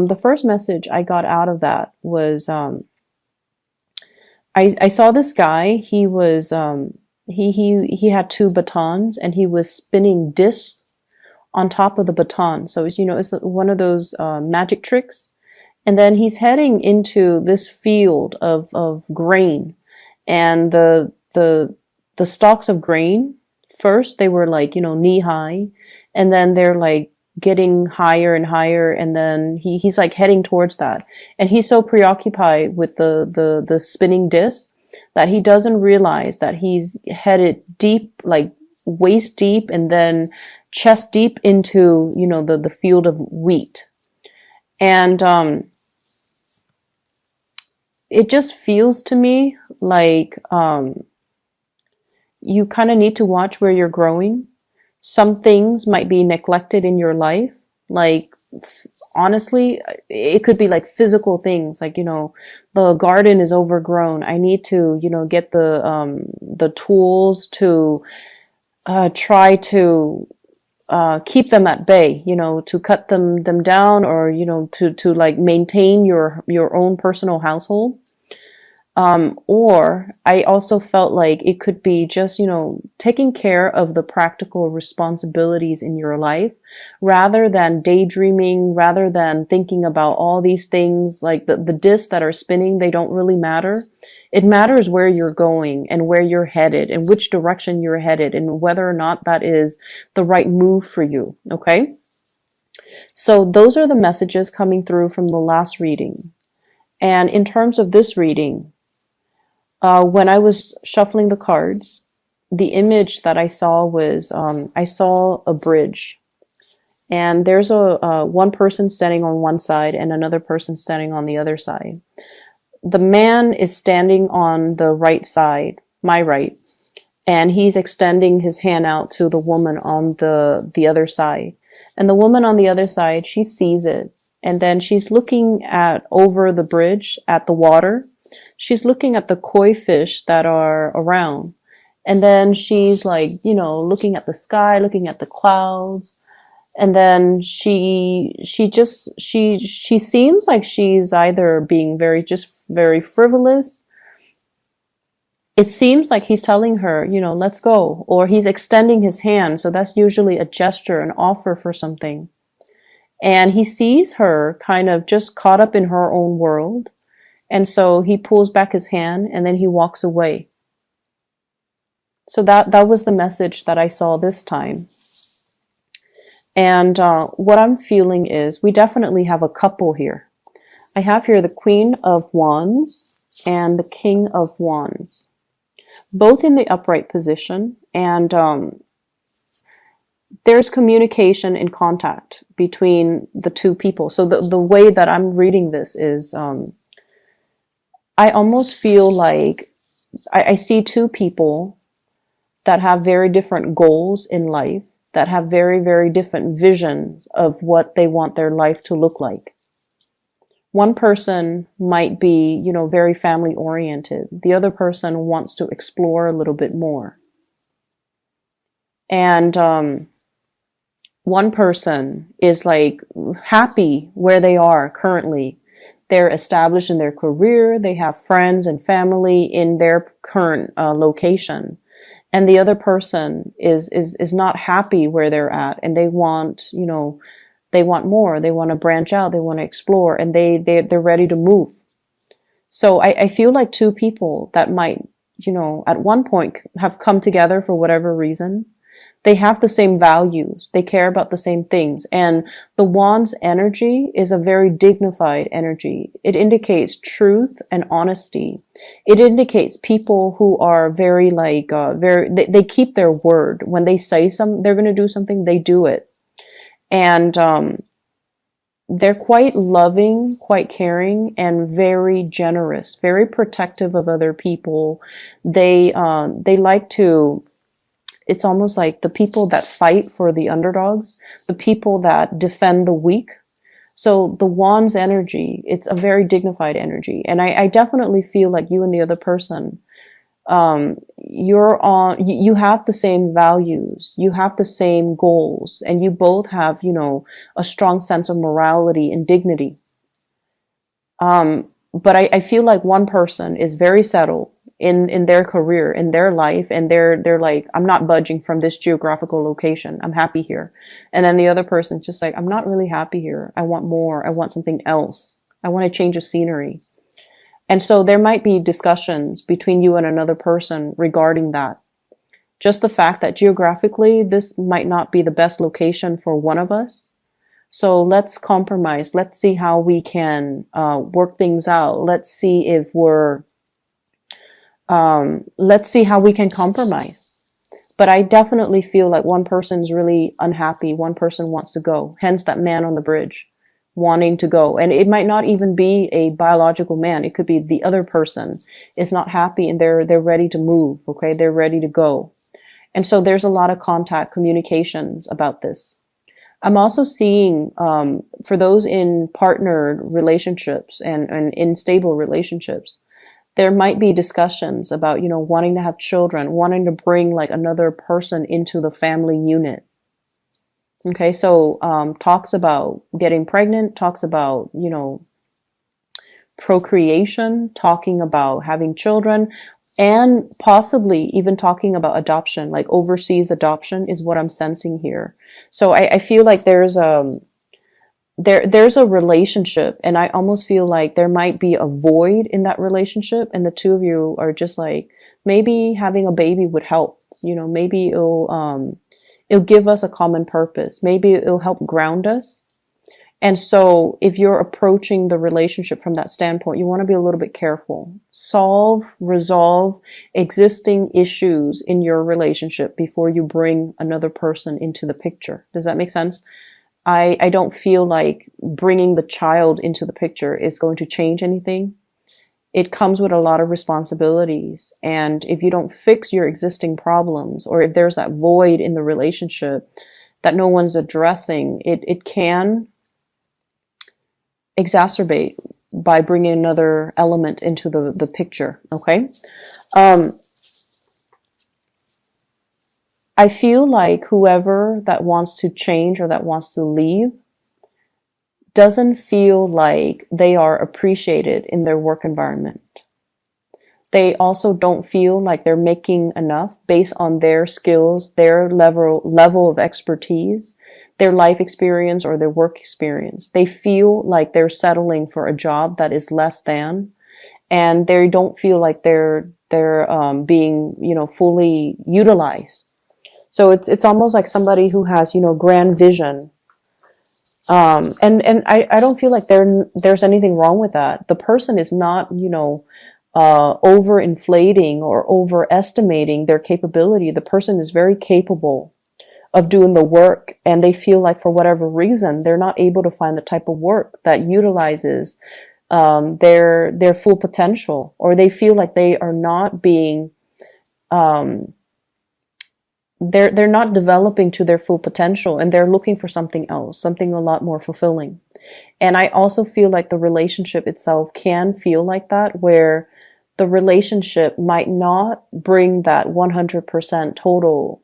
The first message I got out of that was, I saw this guy. He was, he had two batons, and he was spinning discs on top of the baton. So it's, it's one of those magic tricks. And then he's heading into this field of grain, and the stalks of grain, first they were like, knee high, and then they're like getting higher and higher, and then he's like heading towards that. And he's so preoccupied with the spinning disc that he doesn't realize that he's headed deep, like waist deep, and then chest deep into, the field of wheat. And it just feels to me like you kind of need to watch where you're growing. Some things might be neglected in your life. Like, honestly, it could be like physical things. Like, the garden is overgrown. I need to, get the tools to try to keep them at bay, to cut them down, or, to like maintain your own personal household. Or I also felt like it could be just, taking care of the practical responsibilities in your life, rather than daydreaming, rather than thinking about all these things. Like the discs that are spinning, they don't really matter. It matters where you're going and where you're headed and which direction you're headed, and whether or not that is the right move for you. Okay. So those are the messages coming through from the last reading. And in terms of this reading, when I was shuffling the cards, the image that I saw was, I saw a bridge, and there's one person standing on one side and another person standing on the other side. The man is standing on the right side, my right, and he's extending his hand out to the woman on the other side. And the woman on the other side, she sees it, and then she's looking over the bridge at the water. She's looking at the koi fish that are around. And then she's like, looking at the sky, looking at the clouds. And then she seems like she's either being very frivolous. It seems like he's telling her, let's go, or he's extending his hand. So that's usually a gesture, an offer for something. And he sees her kind of just caught up in her own world. And so he pulls back his hand, and then he walks away. So that was the message that I saw this time. And what I'm feeling is we definitely have a couple here. I have here the Queen of Wands and the King of Wands, both in the upright position. And there's communication and contact between the two people. So the way that I'm reading this is, I almost feel like I see two people that have very different goals in life, that have very, very different visions of what they want their life to look like. One person might be, very family oriented. The other person wants to explore a little bit more. And one person is like happy where they are currently. They're established in their career. They have friends and family in their current location. And the other person is not happy where they're at. And they want, they want more. They want to branch out. They want to explore. And they're ready to move. So I feel like two people that might, at one point have come together for whatever reason. They have the same values. They care about the same things. And the Wand's energy is a very dignified energy. It indicates truth and honesty. It indicates people who are very they keep their word. When they say they're going to do something, they do it. And they're quite loving, quite caring, and very generous, very protective of other people. They like to... It's almost like the people that fight for the underdogs, the people that defend the weak. So the Wand's energy, it's a very dignified energy. And I definitely feel like you and the other person You have the same values, you have the same goals, and you both have, a strong sense of morality and dignity. But I feel like one person is very settled in their career, in their life, and they're like, I'm not budging from this geographical location. I'm happy here. And then the other person's just like, I'm not really happy here. I want more. I want something else. I want to change of scenery. And so there might be discussions between you and another person regarding that. Just the fact that geographically, this might not be the best location for one of us. So let's compromise. Let's see how we can work things out. Let's see let's see how we can compromise. But I definitely feel like one person's really unhappy. One person wants to go. Hence that man on the bridge wanting to go. And it might not even be a biological man. It could be the other person is not happy and they're ready to move. Okay. They're ready to go. And so there's a lot of contact communications about this. I'm also seeing, for those in partnered relationships and in stable relationships, there might be discussions about, wanting to have children, wanting to bring like another person into the family unit. Okay, so talks about getting pregnant, talks about, procreation, talking about having children, and possibly even talking about adoption, like overseas adoption is what I'm sensing here. So I feel like there's a relationship, and I almost feel like there might be a void in that relationship, and the two of you are just like, maybe having a baby would help. Maybe it'll give us a common purpose. Maybe it'll help ground us. And so if you're approaching the relationship from that standpoint, you want to be a little bit careful. Resolve existing issues in your relationship before you bring another person into the picture. Does that make sense? I don't feel like bringing the child into the picture is going to change anything. It comes with a lot of responsibilities. And if you don't fix your existing problems, or if there's that void in the relationship that no one's addressing, it can exacerbate by bringing another element into the picture. Okay. I feel like whoever that wants to change or that wants to leave doesn't feel like they are appreciated in their work environment. They also don't feel like they're making enough based on their skills, their level of expertise, their life experience, or their work experience. They feel like they're settling for a job that is less than, and they don't feel like they're being, fully utilized. So it's almost like somebody who has, grand vision. And I don't feel like there's anything wrong with that. The person is not, overinflating or overestimating their capability. The person is very capable of doing the work, and they feel like for whatever reason, they're not able to find the type of work that utilizes their full potential, or they feel like they are not being, they're not developing to their full potential, and they're looking for something else, something a lot more fulfilling. And I also feel like the relationship itself can feel like that, where the relationship might not bring that 100% total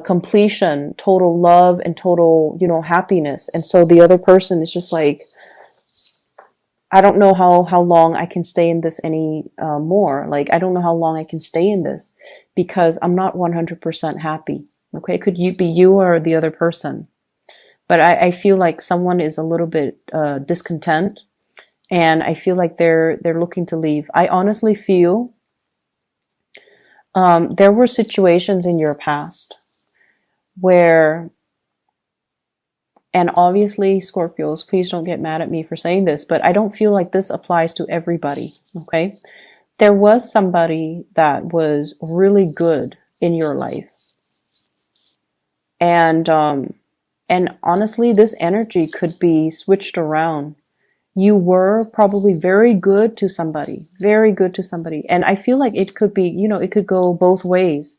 completion, total love, and total, happiness. And so the other person is just like, I don't know how long I can stay in this any more. Like, I don't know how long I can stay in this because I'm not 100% happy. Okay, could you be you or the other person? But I feel like someone is a little bit discontent, and I feel like they're looking to leave. I honestly feel there were situations in your past where, and obviously Scorpios, please don't get mad at me for saying this, but I don't feel like this applies to everybody. Okay, there was somebody that was really good in your life, and honestly, this energy could be switched around. You were probably very good to somebody, and I feel like it could be, it could go both ways.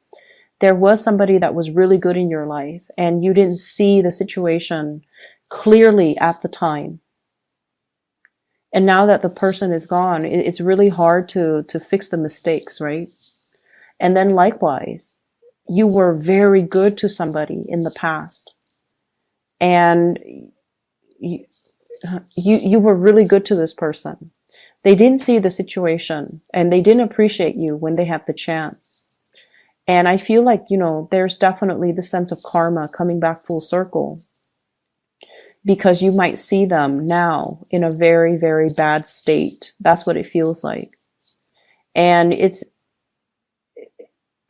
There was somebody that was really good in your life, and you didn't see the situation clearly at the time. And now that the person is gone, it's really hard to fix the mistakes, right? And then likewise, you were very good to somebody in the past, and you were really good to this person. They didn't see the situation and they didn't appreciate you when they had the chance. And I feel like, there's definitely the sense of karma coming back full circle, because you might see them now in a very, very bad state. That's what it feels like. And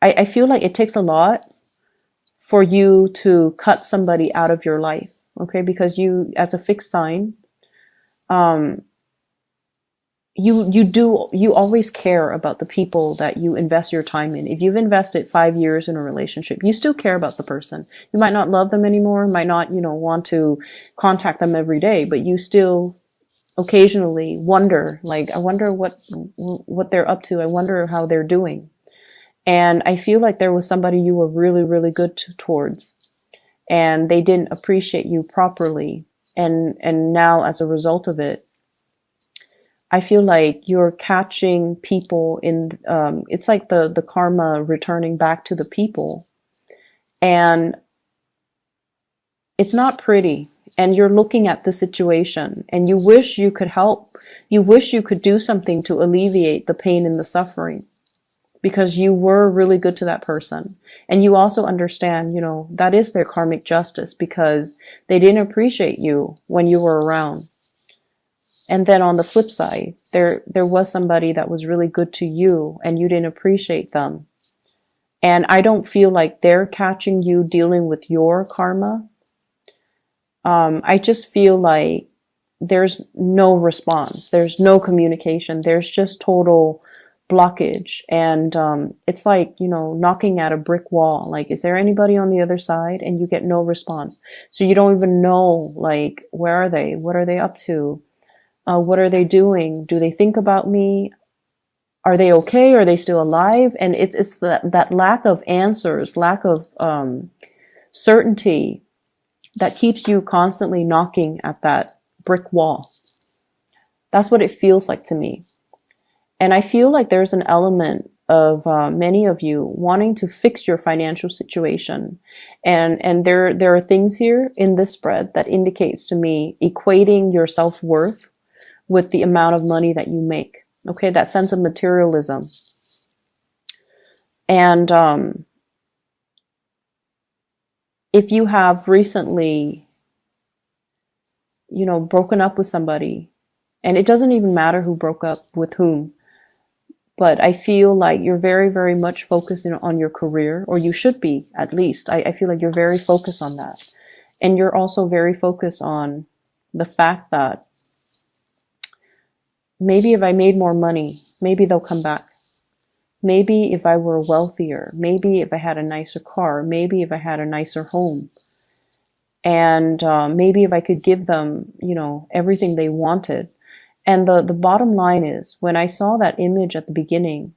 I feel like it takes a lot for you to cut somebody out of your life. Okay. Because you, as a fixed sign, you always care about the people that you invest your time in. If you've invested 5 years in a relationship, you still care about the person. You might not love them anymore, might not, want to contact them every day, but you still occasionally wonder, like, I wonder what they're up to. I wonder how they're doing. And I feel like there was somebody you were really, really good towards, and they didn't appreciate you properly. And now as a result of it, I feel like you're catching people in, it's like the karma returning back to the people. And it's not pretty. And you're looking at the situation and you wish you could help. You wish you could do something to alleviate the pain and the suffering, because you were really good to that person. And you also understand, that is their karmic justice, because they didn't appreciate you when you were around. And then on the flip side, there was somebody that was really good to you and you didn't appreciate them. And I don't feel like they're catching you dealing with your karma. I just feel like there's no response. There's no communication. There's just total blockage. And it's like, knocking at a brick wall. Like, is there anybody on the other side? And you get no response. So you don't even know, like, where are they? What are they up to? What are they doing? Do they think about me? Are they okay? Are they still alive? And it's that lack of answers, lack of certainty that keeps you constantly knocking at that brick wall. That's what it feels like to me. And I feel like there's an element of many of you wanting to fix your financial situation. And there are things here in this spread that indicates to me equating your self-worth with the amount of money that you make. Okay, that sense of materialism. And if you have recently, broken up with somebody, and it doesn't even matter who broke up with whom, but I feel like you're very, very much focused on your career, or you should be, at least. I feel like you're very focused on that. And you're also very focused on the fact that maybe if I made more money, maybe they'll come back. Maybe if I were wealthier, maybe if I had a nicer car, maybe if I had a nicer home, and maybe if I could give them, everything they wanted. And the bottom line is, when I saw that image at the beginning,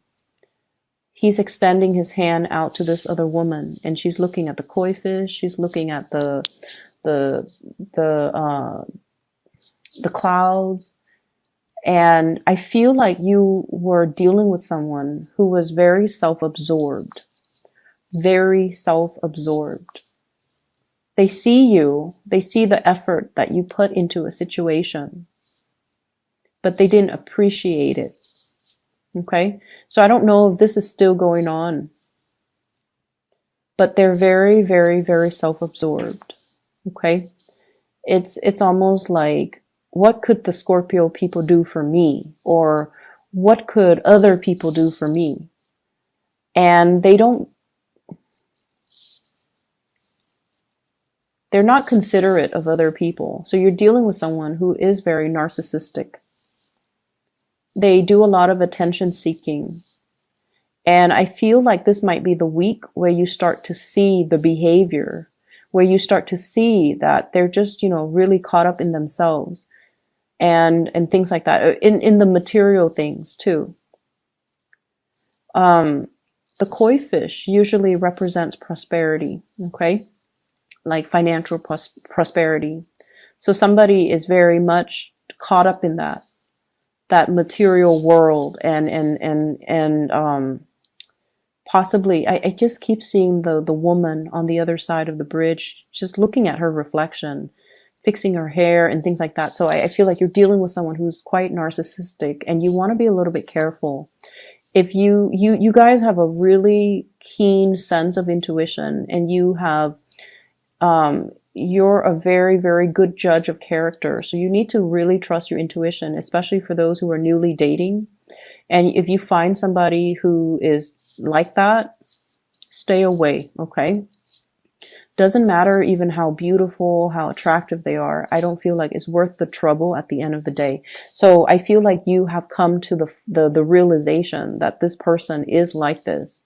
he's extending his hand out to this other woman, and she's looking at the koi fish, she's looking at the clouds. And I feel like you were dealing with someone who was very self-absorbed. Very self-absorbed. They see you, they see the effort that you put into a situation, but they didn't appreciate it. Okay? So I don't know if this is still going on, but they're very, very, very self-absorbed. Okay? It's almost like, what could the Scorpio people do for me? Or what could other people do for me? And they're not considerate of other people. So you're dealing with someone who is very narcissistic. They do a lot of attention seeking. And I feel like this might be the week where you start to see the behavior, where you start to see that they're just, really caught up in themselves. And things like that, in the material things too. The koi fish usually represents prosperity, okay? Like financial prosperity. So somebody is very much caught up in that material world, and possibly, I just keep seeing the woman on the other side of the bridge, just looking at her reflection, fixing her hair and things like that. So I feel like you're dealing with someone who's quite narcissistic, and you want to be a little bit careful. If you guys have a really keen sense of intuition, and you have, you're a very, very good judge of character. So you need to really trust your intuition, especially for those who are newly dating. And if you find somebody who is like that, stay away, okay? Doesn't matter even how beautiful, how attractive they are. I don't feel like it's worth the trouble at the end of the day. So I feel like you have come to the realization that this person is like this.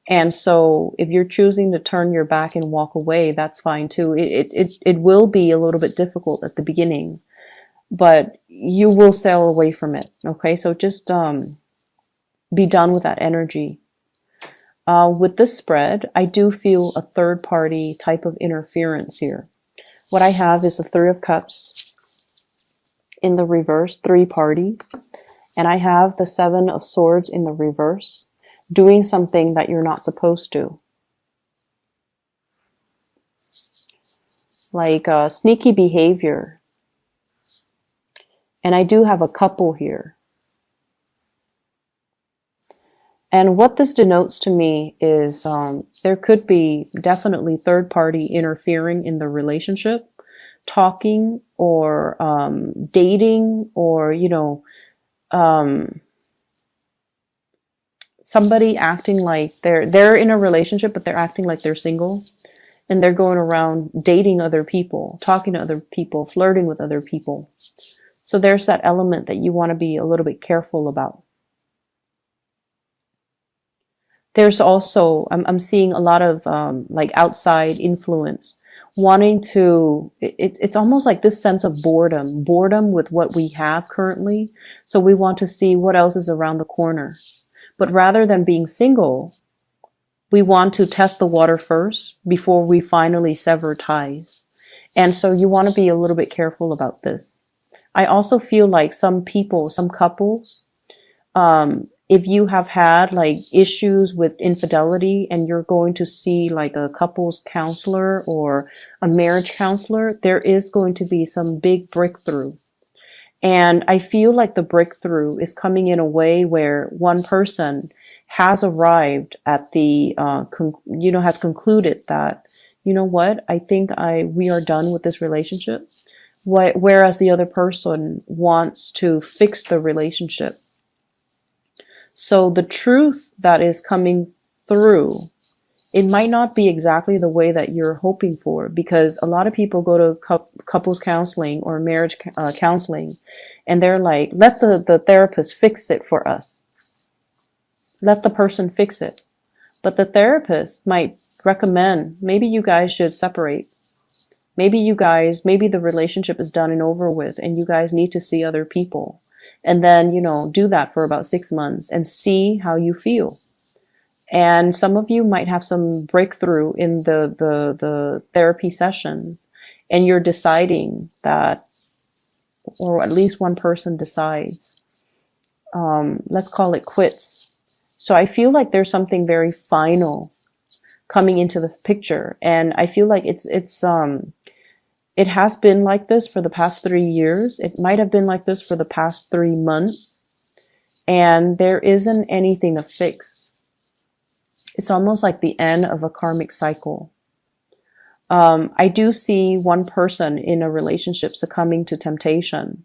And so if you're choosing to turn your back and walk away, that's fine too. It will be a little bit difficult at the beginning, but you will sail away from it. Okay. So just, be done with that energy. With this spread, I do feel a third party type of interference here. What I have is the Three of Cups in the reverse, three parties. And I have the Seven of Swords in the reverse, doing something that you're not supposed to. Like sneaky behavior. And I do have a couple here. And what this denotes to me is there could be definitely third party interfering in the relationship, talking or dating, or, you know, somebody acting like they're in a relationship, but they're acting like they're single, and they're going around dating other people, talking to other people, flirting with other people. So there's that element that you want to be a little bit careful about. There's also, I'm seeing a lot of like outside influence, wanting to, it's almost like this sense of boredom with what we have currently. So we want to see what else is around the corner. But rather than being single, we want to test the water first before we finally sever ties. And so you want to be a little bit careful about this. I also feel like some people, some couples, if you have had like issues with infidelity and you're going to see like a couples counselor or a marriage counselor, there is going to be some big breakthrough. And I feel like the breakthrough is coming in a way where one person has arrived at the, has concluded that, you know what, I think we are done with this relationship. Whereas the other person wants to fix the relationship. So the truth that is coming through, it might not be exactly the way that you're hoping for, because a lot of people go to couples counseling or marriage counseling, and they're like, let the therapist fix it for us. Let the person fix it. But the therapist might recommend, maybe you guys should separate. Maybe the relationship is done and over with, and you guys need to see other people. And then, do that for about 6 months and see how you feel. And some of you might have some breakthrough in the therapy sessions, and you're deciding that, or at least one person decides, let's call it quits. So I feel like there's something very final coming into the picture. And I feel like it has been like this for the past 3 years. It might have been like this for the past 3 months. And there isn't anything to fix. It's almost like the end of a karmic cycle. I do see one person in a relationship succumbing to temptation,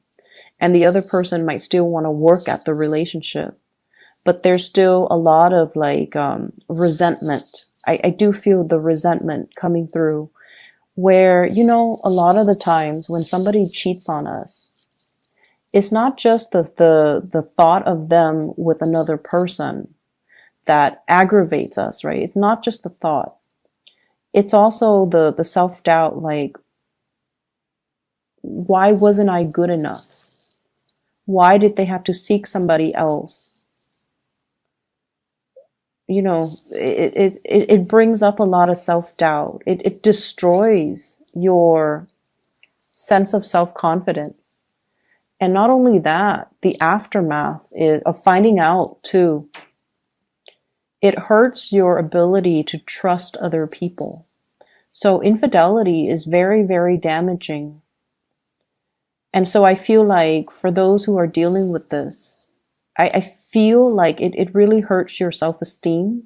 and the other person might still want to work at the relationship. But there's still a lot of like resentment. I do feel the resentment coming through. Where, a lot of the times when somebody cheats on us, it's not just the thought of them with another person that aggravates us, right? It's not just the thought. It's also the self-doubt, like, why wasn't I good enough? Why did they have to seek somebody else? It brings up a lot of self-doubt. It destroys your sense of self-confidence. And not only that, the aftermath of finding out too, it hurts your ability to trust other people. So infidelity is very, very damaging. And so I feel like for those who are dealing with this, I feel like it really hurts your self-esteem.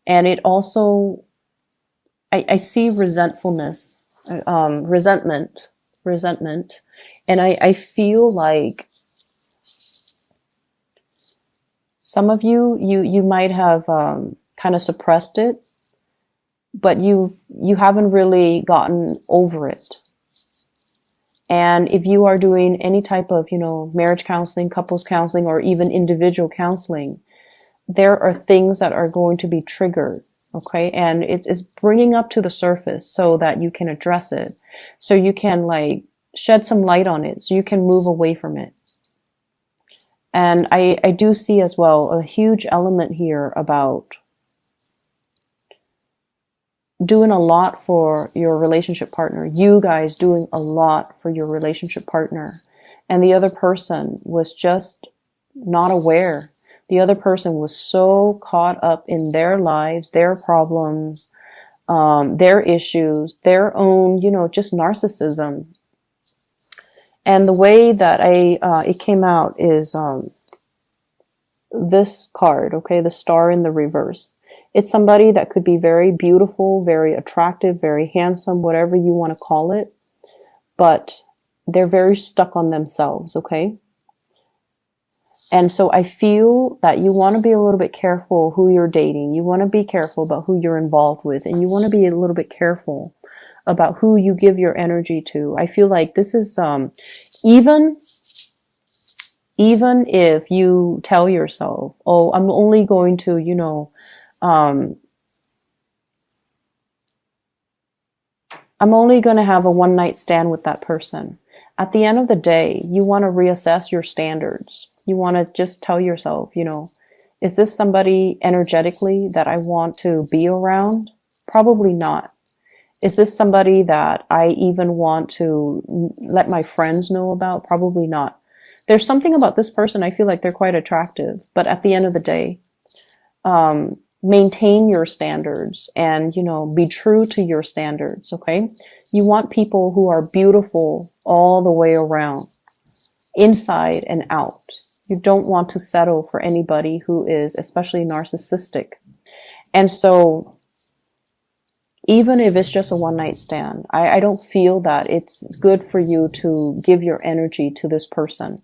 And it also, I see resentfulness, resentment. And I feel like some of you might have kind of suppressed it, but you haven't really gotten over it. And if you are doing any type of, marriage counseling, couples counseling, or even individual counseling, there are things that are going to be triggered. Okay. And it's bringing up to the surface so that you can address it. So you can like shed some light on it. So you can move away from it. And I do see as well a huge element here about doing a lot for your relationship partner. You guys doing a lot for your relationship partner. And the other person was just not aware. The other person was so caught up in their lives, their problems, their issues, their own, just narcissism. And the way that it came out is this card, okay, the star in the reverse. It's somebody that could be very beautiful, very attractive, very handsome, whatever you want to call it. But they're very stuck on themselves, okay? And so I feel that you want to be a little bit careful who you're dating. You want to be careful about who you're involved with. And you want to be a little bit careful about who you give your energy to. I feel like this is, even if you tell yourself, oh, I'm only going to, I'm only going to have a one night stand with that person. At the end of the day, you want to reassess your standards. You want to just tell yourself, is this somebody energetically that I want to be around? Probably not. Is this somebody that I even want to let my friends know about? Probably not. There's something about this person, I feel like they're quite attractive, but at the end of the day, maintain your standards and, be true to your standards, okay? You want people who are beautiful all the way around, inside and out. You don't want to settle for anybody who is especially narcissistic. And so even if it's just a one night stand, I don't feel that it's good for you to give your energy to this person.